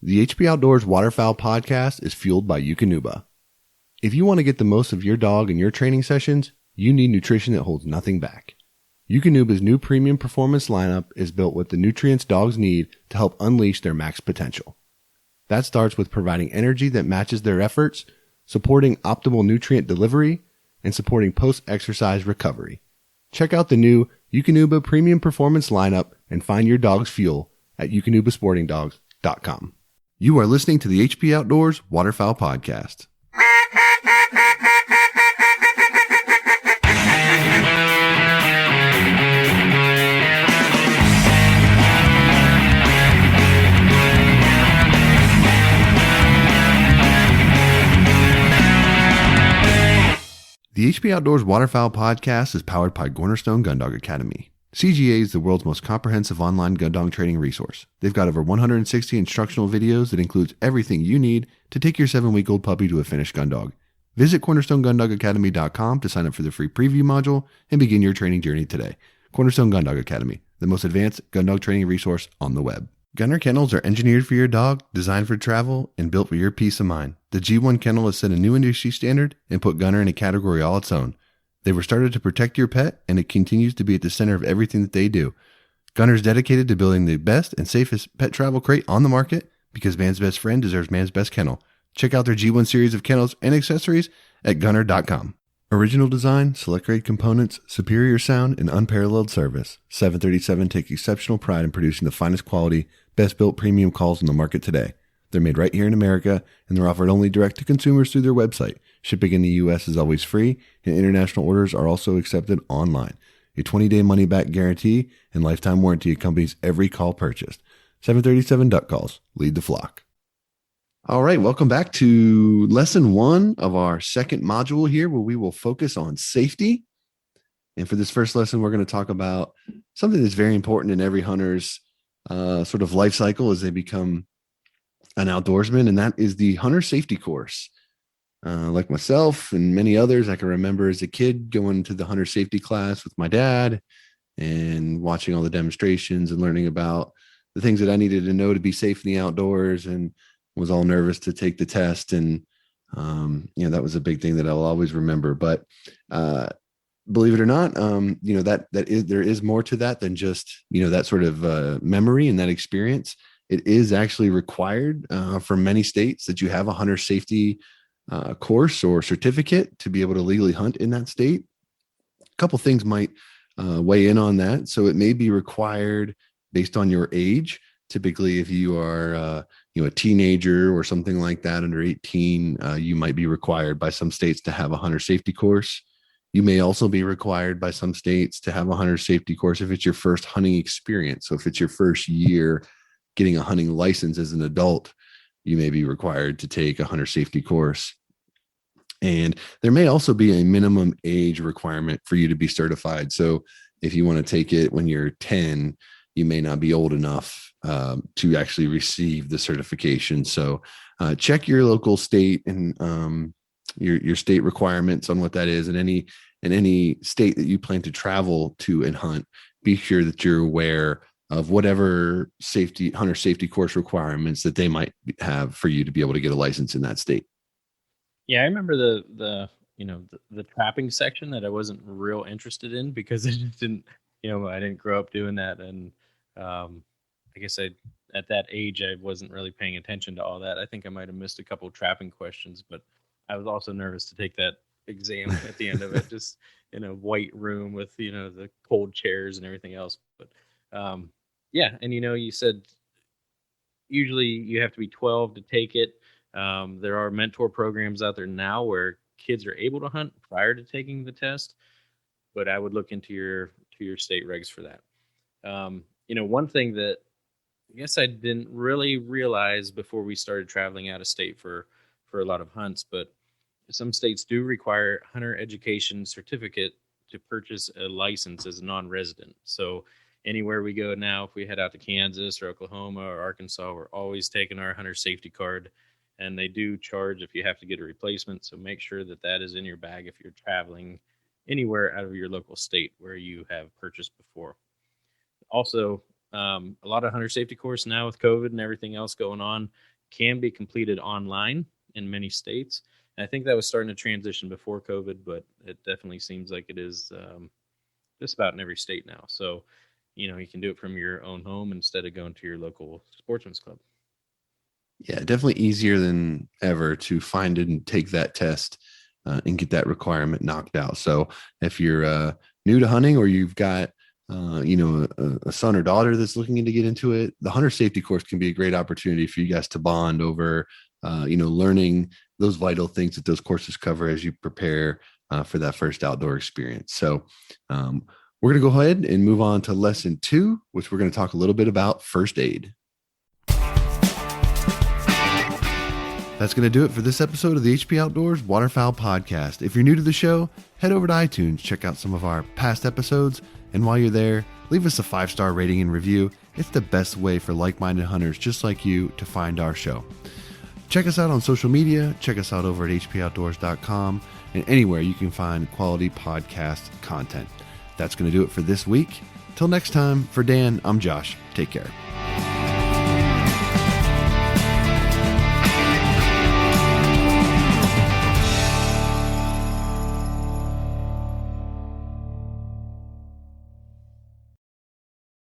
The HP Outdoors Waterfowl podcast is fueled by Eukanuba. If you want to get the most of your dog in your training sessions, you need nutrition that holds nothing back. Eukanuba's new premium performance lineup is built with the nutrients dogs need to help unleash their max potential. That starts with providing energy that matches their efforts, supporting optimal nutrient delivery, and supporting post-exercise recovery. Check out the new Eukanuba premium performance lineup and find your dog's fuel at eukanubasportingdogs.com. You are listening to the HP Outdoors Waterfowl Podcast. The HP Outdoors Waterfowl Podcast is powered by Cornerstone Gun Dog Academy. CGA is the world's most comprehensive online gun dog training resource. They've got over 160 instructional videos that includes everything you need to take your 7-week-old puppy to a finished gun dog. Visit cornerstonegundogacademy.com to sign up for the free preview module and begin your training journey today. Cornerstone Gun Dog Academy, the most advanced gun dog training resource on the web. Gunner kennels are engineered for your dog, designed for travel, and built for your peace of mind. The G1 kennel has set a new industry standard and put Gunner in a category all its own. They were started to protect your pet, and it continues to be at the center of everything that they do. Gunner's dedicated to building the best and safest pet travel crate on the market because man's best friend deserves man's best kennel. Check out their G1 series of kennels and accessories at gunner.com. Original design, select grade components, superior sound, and unparalleled service. 737 takes exceptional pride in producing the finest quality, best built premium calls on the market today. They're made right here in America, and they're offered only direct to consumers through their website. Shipping in the U.S. is always free, and international orders are also accepted online. A 20-day money-back guarantee and lifetime warranty accompanies every call purchased. 737 Duck Calls. Lead the flock. All right, welcome back to lesson 1 of our second module here, where we will focus on safety. And for this first lesson, we're going to talk about something that's very important in every hunter's sort of life cycle as they become an outdoorsman, and that is the hunter safety course. Like myself and many others, I can remember as a kid going to the hunter safety class with my dad and watching all the demonstrations and learning about the things that I needed to know to be safe in the outdoors, and was all nervous to take the test. And, that was a big thing that I'll always remember. But believe it or not, there is more to that than just, that sort of memory and that experience. It is actually required for many states that you have a hunter safety course or certificate to be able to legally hunt in that state. A couple things might weigh in on that. So it may be required based on your age. Typically, if you are a teenager or something like that under 18, you might be required by some states to have a hunter safety course. You may also be required by some states to have a hunter safety course if it's your first hunting experience. So if it's your first year getting a hunting license as an adult, you may be required to take a hunter safety course. And there may also be a minimum age requirement for you to be certified. So if you want to take it when you're 10, you may not be old enough to actually receive the certification. So check your local state and your state requirements on what that is. And any state that you plan to travel to and hunt, be sure that you're aware of whatever hunter safety course requirements that they might have for you to be able to get a license in that state. Yeah, I remember the trapping section that I wasn't real interested in because I just didn't, I didn't grow up doing that. And I guess at that age, I wasn't really paying attention to all that. I think I might have missed a couple of trapping questions, but I was also nervous to take that exam at the end of it, just in a white room with, the cold chairs and everything else. But yeah. And, you said usually you have to be 12 to take it. There are mentor programs out there now where kids are able to hunt prior to taking the test, but I would look into your state regs for that. One thing that I guess I didn't really realize before we started traveling out of state for a lot of hunts, but some states do require hunter education certificate to purchase a license as a non-resident. So anywhere we go now, if we head out to Kansas or Oklahoma or Arkansas, we're always taking our hunter safety card, and they do charge if you have to get a replacement. So make sure that is in your bag if you're traveling anywhere out of your local state where you have purchased before. Also, A lot of hunter safety course now with COVID and everything else going on can be completed online in many states. And I think that was starting to transition before COVID, but it definitely seems like it is just about in every state now. So, you can do it from your own home instead of going to your local sportsman's club. Yeah, definitely easier than ever to find it and take that test and get that requirement knocked out. So if you're new to hunting, or you've got a son or daughter that's looking to get into it, the hunter safety course can be a great opportunity for you guys to bond over, learning those vital things that those courses cover as you prepare for that first outdoor experience. So we're going to go ahead and move on to lesson 2, which we're going to talk a little bit about first aid. That's going to do it for this episode of the HP Outdoors Waterfowl Podcast. If you're new to the show, head over to iTunes, check out some of our past episodes, and while you're there, leave us a 5-star rating and review. It's the best way for like-minded hunters just like you to find our show. Check us out on social media. Check us out over at hpoutdoors.com and anywhere you can find quality podcast content. That's going to do it for this week. Till next time, for Dan, I'm Josh. Take care.